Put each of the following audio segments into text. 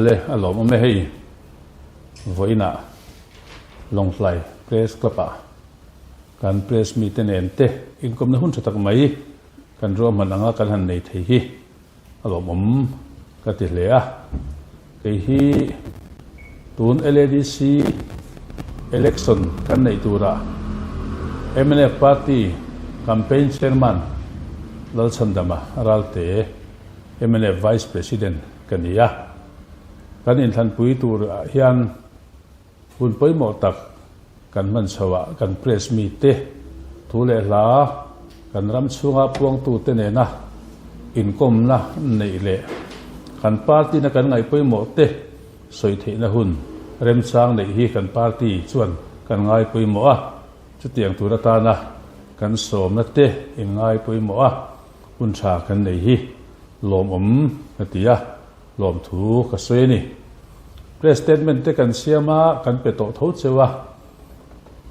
le alom me hei voina longlai press klapa kan press meeting ente inkom na hun sa tak mai kan ro mananga kan han nei thei hi alom ka ti lea ke hi tun LADC election kan nei tura MNF party campaign chairman lal chandama ralte MNF vice president kania kan in than pui tur hian hun poi mo tak kan man chawa kan press meet te thule la kan ram chunga puang tu te ne na inkom na nei le kan party na kan ngai poi mo te soi the na hun rem chang nei hi kan party chuan kan ngai poi mo a chu tiang tura ta na kan som na te in ngai poi mo a hun tha kan nei hi lom atia lom thu ka soi ni press statement te kan siama kan pe to tho chewa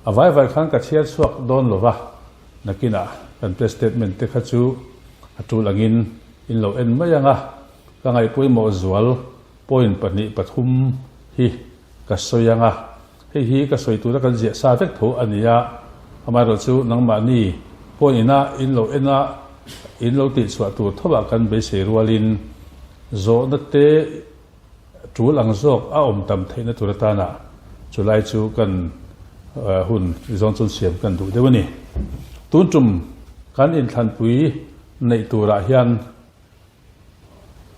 avai vai khan ka chiat suak don lova nakina kan press statement te kha chu atu langin in lo en mayanga ka ngai poi mo zual point pani pathum hi ka soyanga hi ka soi tu kan je sa vek tho ania amaro chu nangma ni point ina in lo ena in lo ti chwa tu thoba kan be se rualin zo na te tu lang zok a om tam theina turatana chulai chu kan hun zon chun siam kan du dewani tun tum kan in than pui nei tura hian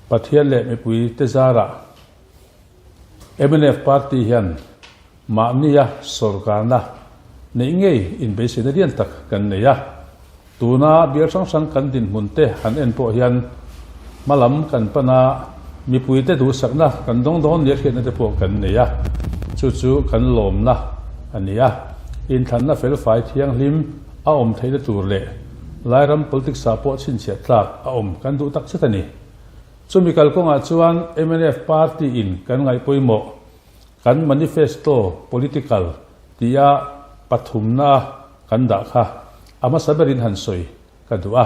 pathian le me pui te zara MNF party hian ma niya sorkarna nei ngei in be se rian tak kan neya tuna biar sang kan din munte han en po hian malam kan pana mi puite du sakna kan dong ne khian te po kan neya chu kan lom na ania in than na fel fai thiang lim a om theile tur le lairam politics support chin che tlak a om kan du tak chetani chumi kal konga chuan MNF party in kan ngai poimo kan manifesto political tia pathumna kan da kha ama saberin han soi kadua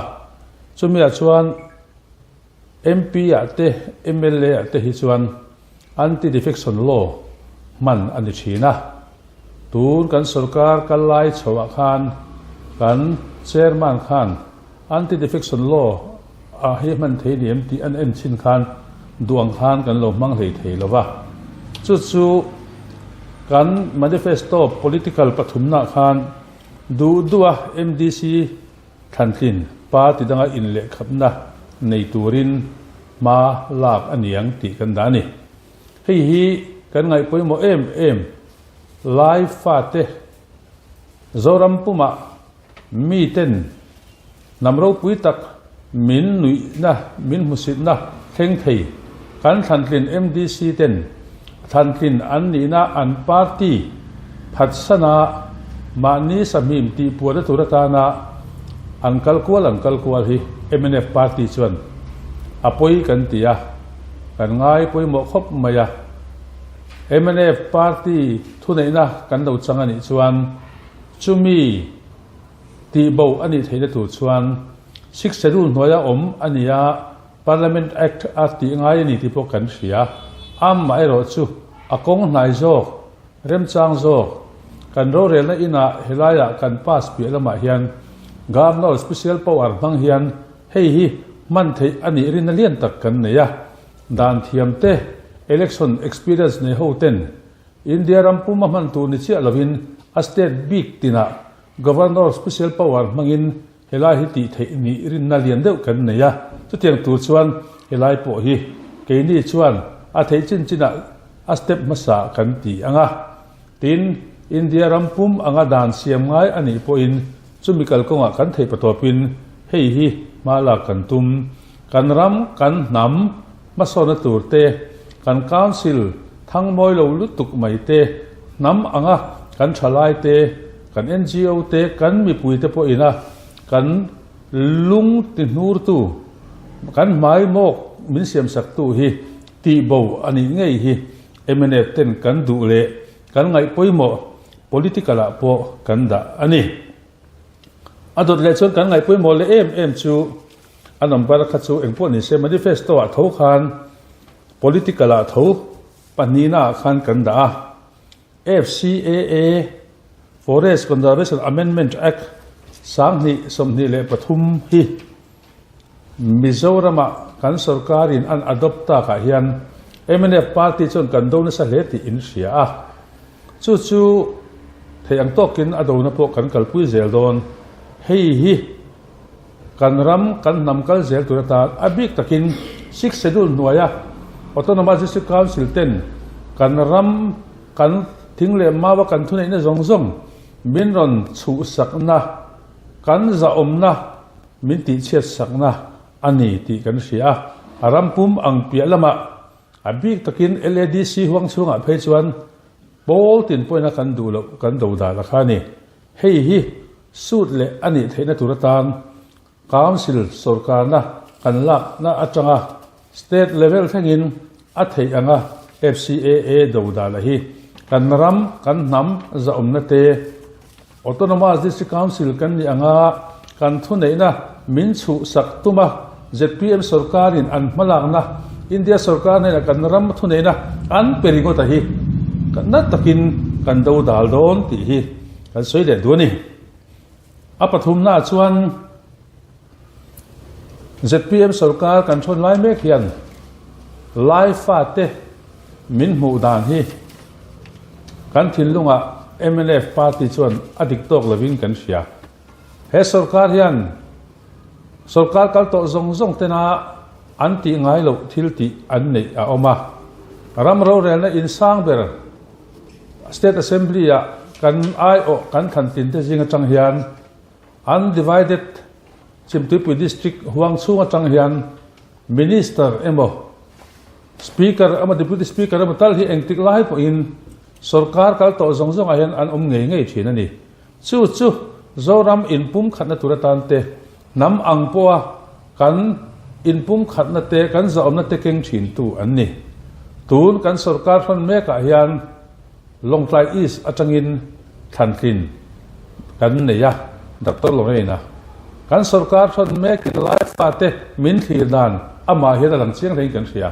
chumi a chuan MP ate MLA ate hi chuan anti defection law man ani thina tur kan sarkar kalai chawa khan kan chairman khan anti defection law a hi man thei niam ti an en chin khan duang khan kan lo mang lei thei lova chu kan manifesto political pathumna khan duwa MDC thantlin party danga in le khapna nei turin ma lak aniang ti kan dani hi kan ngai poimo em live fate zoram puma mi ten namro pui tak min nui na min musit na theng thei kan thantlin MDC ten thantlin an ni na an party phatsana mani samim ti puada turatana angkal kual hi MNF party chuan apoi kan tia kan ngai poi mo khop maya MNF party thuneina kan do changani chuan chumi ti bo ani theina tu chuan 6 schedule noya om ania parliament act ati ngai ni ti po kan hria am mai ro chu akong nai zo rem chang zo kan ro rel na ina helaya kan pass pi lama hian governor special power bang hian hi man thei ani rin lian tak kan neya dan thiam te election experience ne ho ten India rampuma man tu ni chia lovin a state big tina governor special power mangin helai hi ti thei ni rin na lian deuh kan neya chu tiang tu chuan helai po hi ke ni chuan a thei china a step masa kan ti anga tin India rampum anga dan siam ngai ani po in chumikal konga kan thei patopin hi mala kan tum kan ram kan nam masona turte kan council thang moi lo lutuk mai te nam anga kan thalai te kan NGO te kan mi pui te po ina kan lung ti nur tu kan mai mok min siam sak tu hi ti bo ani ngei hi MNF ten kan du le kan ngai poimo political a po kan da ani adot le chon kan ngai poimo le em chu anam bar kha chu engpo ni se manifesto a tho khan political a tho panina khan kan da FCAA Forest Conservation Amendment Act sangni somni le pathum hi Mizoram kan sarkarin an adopta ka hian MNF party chon kan do na sa leti in sia chu theyang tokin adona po kan kalpui zel don hei hi kan ram kan namkal zel turata abik takin 6 schedule nuaya autonomous district council 10 kan ram kan thingle mawa kan thunai na zongzong minron chu sakna kan za omna min ti chet sakna ani ti kan sia arampum ang pialama abik takin LADC huang chunga pheichuan bol tin poina kan dulo kan douda la khani hei hi sut le ani theina turatan council sarkarna kan lak na atanga state level thangin a thei anga FCAA douda la hi kan ram kan nam za omna te autonomous district council kan ni anga kan thuneina min chu sak tuma ZPM sarkarin an malakna India sarkar ne kan ram thuneina an peringo ta hi kan na takin kan do dal don ti hi kan soi le du ni apathum na chuan ZPM sarkar kan thon lai mek hian lai fa te min mu dan hi kan thilunga MNF party chuan adik tok lovin kan sia he sarkar hian sarkar kal to zong tena anti ngai lo thilti an nei a oma ram ro rel na insang ber state assembly ya kan IO kan khantin te jinga chang hian undivided Chimtipui district huang chunga chang hian minister emo speaker ama deputy speaker ama tal hi engtik lai po in sarkar kal to zong a hian an ngei thin ani chu zoram in pum khatna turatan te nam angpoa kan in pum khatna te kan za omna te keng thin tu anni tun kan sarkar thon me ka hian longtlai is atangin thankin kan neya dr lorena kan sarkar thon me ki life pate min thirdan ama heda lang chiang rein kan sia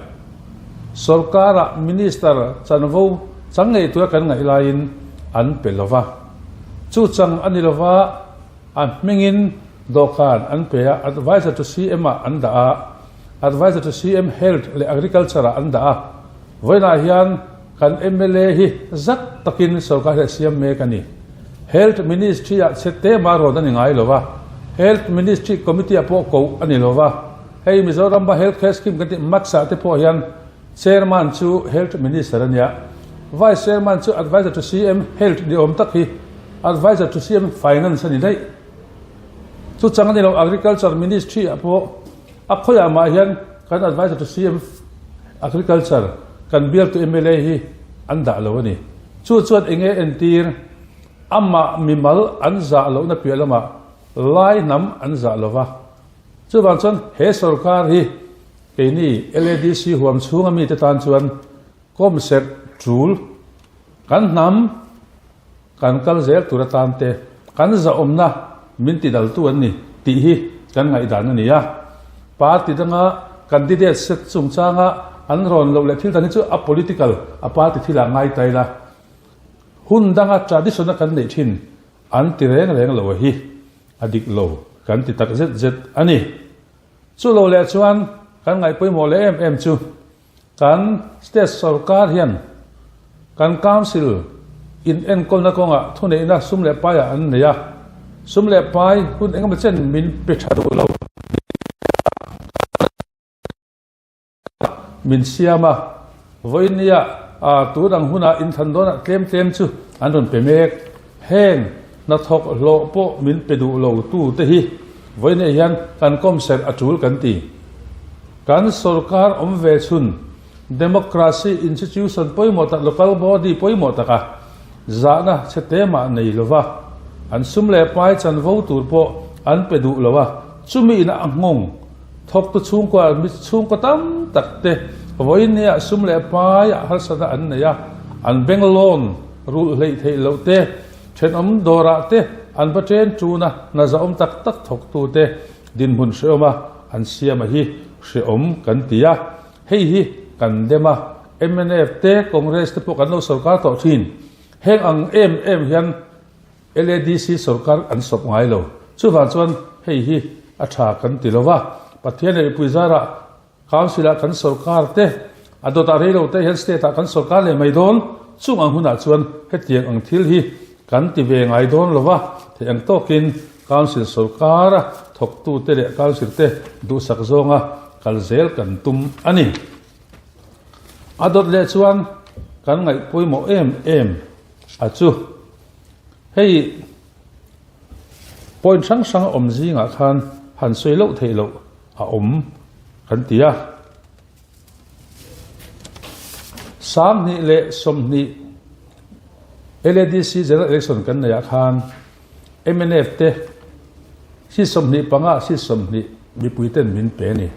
sarkara minister chanvo changai tu kan ngai lain an pelova chu chang anilova an mengin dokan an peya advisor to CM anda advisor to CM health le agriculture anda voina hian kan MLA hi zat takin sarkar CM me kani health ministry a chete maro dan ngai lova health ministry committee apo ko anilova hei Mizoram ba health care scheme kan maksa te po hian chairman chu health minister ania vice chairman chu advisor to CM health di om tak hi advisor to CM finance ani dai chu changani lo agriculture ministry apo akhoya ma hian kan advisor to CM agriculture kan bill to MLA hi anda lo ani chu chuat enge entir amma mimal anza lo na pialama lai nam anza lova chu bang chon he sarkar hi keini LADC huam chunga mi te tan chuan komset trul kan nam kan kal zel turatan te kan za omna minti dal tu anni ti hi kan ngai dan ani ya party danga candidate set chung changa an ron lo le thil tani chu a political a party thila ngai taila hun danga traditional kan nei thin an ti reng lo hi adik lo kan ti tak zet ani chu lo le chuan kan ngai poimo le em chu kan state sarkar hian kan council in en kol na konga thune na sum le pa ya an neya sum le pai hun engam chen min pe thado lo min siama voinia a tu dang huna in than dona tlem chu an ron pe mek heng na thok lo po min pe du lo tu te hi voine hian kan kom ser atul kan ti kan sarkar om ve chun democracy institution poimo ta local body poimo ta ka zana chetema nei lova an sumle pai chan vo tur po an pe du lova chumi ina angong thok tu chung ko mi chung ko tam takte voinia sumle pai har sada an neya an bengalon rul lei thei lo te chen om dora te an baten chuna na za om tak thok tu te din mun sheoma an siama hi she om kan tia hei hi kan dema MNF เตคอนเกรสที่พวกกันเราสรการต่อทินเฮงอังเอ็มยัน LADC สรการอันสบง่ายโลช่วยผ่านส่วนให้ฮีอาชากันติลว่าประเทศในปุยซาระคาวสิลากันสรการเตอดตาเรโลเตเฮนสเตตกันสรการเลยไม่โดนช่วงอังหุนอาชวนให้เตียงอังทิลฮีกันติเวงไอโดนหรือว่าที่อังโตกินคาวสิลสรการถกตูเตเลคาวสิลเตดูสักซงะกัลเซลกันตุมอันนี้อดเลชวนกันไงปุยโมเอ็มอาจูให้ปอยสังอมจีงะคันหันสวยโลเทโลอาอมขันตียสามนี่เละสมนี่LADC จะเล็กส่วนกันในอาคาร MNF เตที่สมนี่ปังอาที่สมนี่มีปุยเต้นมินเปนี่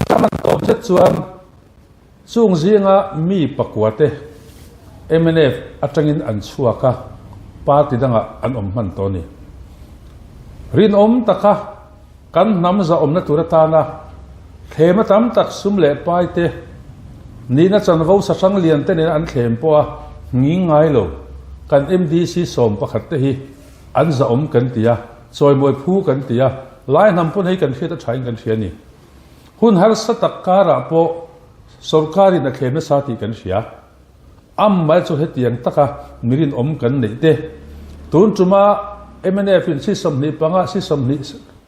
ถ้ามันตอบชัดชวนช่วงจีงะมีปักวัดเตMNF อัจฉริยะอันชัวกะปาติดังอันอมมันตัวนี้รินอมตะคะกันนำจะอมนัตุรตานะเขมตั้มตักสุมเล่ไปเตนี่น่าจะนว่าสังเลียนเตนี่อันเขมปัวงิ้งไงโลกัน MDC สมประคัตเตฮีอันจะอมกันตียซอยมวยผู้กันตียไล่นำพุ่นให้กันเชื่อใช้กันเชียนี่หุ่นฮัลสตักการะโปสรการินักเขมสาธิกันเชียไม่จะเหตุอย่างตะคะมิรินอมกันนี่เตตุนจุมาMNF สิสมนิปังสิสมนิ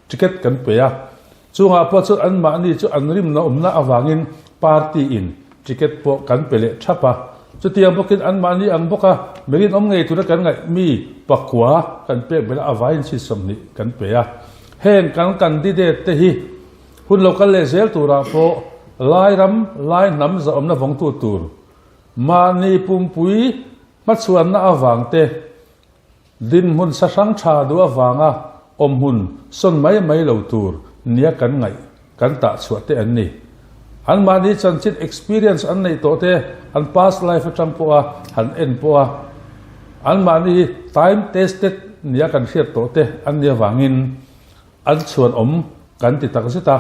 จิเกตกันเปียจูงาพอจูอันมานี่จูอันริมนะอมนะอวังินปาร์ตี้อินจิเกตพอกันเปเลชับปะจูเตียงพวกินอันมานี่อันพวกะมิรินอมไงตุนกันไงมีปักขวากันเปียเวลาอวังินสิสมนิกันเปียเฮงกันดีเดตฮีหุ่นเรากันเลเซลตุระพอไล่รำไล่น้ำจะอมนะฟงตูมานีปุ่มปุยมัดส่วนน่าวังเตดินมุนสังชาดัววังอมมุนส่วนไม่เหล่าตูร์เนี่ยกันไงกันตัดสวดเตอันนี้อันมานีจันจิต experience อันนี้โตเตอัน past life จังปัวอัน end ปัวอันมานี time tested เนี่ยกันเสียโตเตอันเนี่ยวังินอันส่วนอมกันติดตักสิตา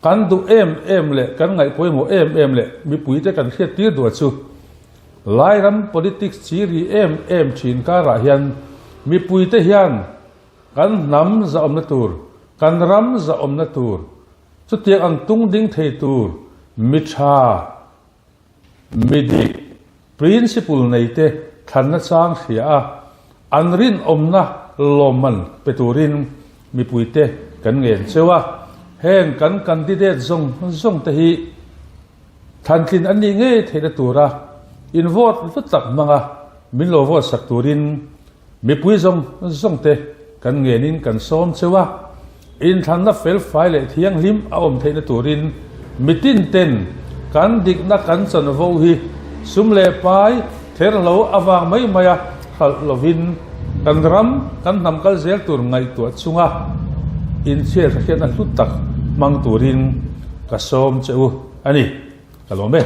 กันดูเอ็มเละกันไงปุยโมเอ็มเละมีปุยเตกันเสียตีตัวชูไล่รำ politics ชีรีเอ็มชินการะเฮียนมีปุยเตเฮียนกันนำจะอมนตูร์กันรำจะอมนตูร์สุดที่อังตุงดิ้งเทตูร์มิชามิดิก principle ในเตขันนัสร้างเสียอันรินอมนะลมันเปตูรินมีปุยเตกันเงินเชื่อว่าแห่งกันดิเดตส่งเตหีทันคินอันนี้เงยเทนตูระอินวอร์ดฟุตตักมังมินโลวอสักตูรินมีปุยส่งเตกันเงินินกันซ้อมเชื่อว่าอินทันนับเฟลไฟเลยเที่ยงลิมเอาอมเทนตูรินมิตินเต็นกันดิกนักกันสันโวฮีสุมเลปายเทร์โลอวางไม่มาฮัลโลวินกันรำกันนำกันเซลตูร์ไงตัวชุงอินเชียร์เขียนอันฟุตตักมังตูรินกันซ้อมเชื่ออันนี้กันลงไหม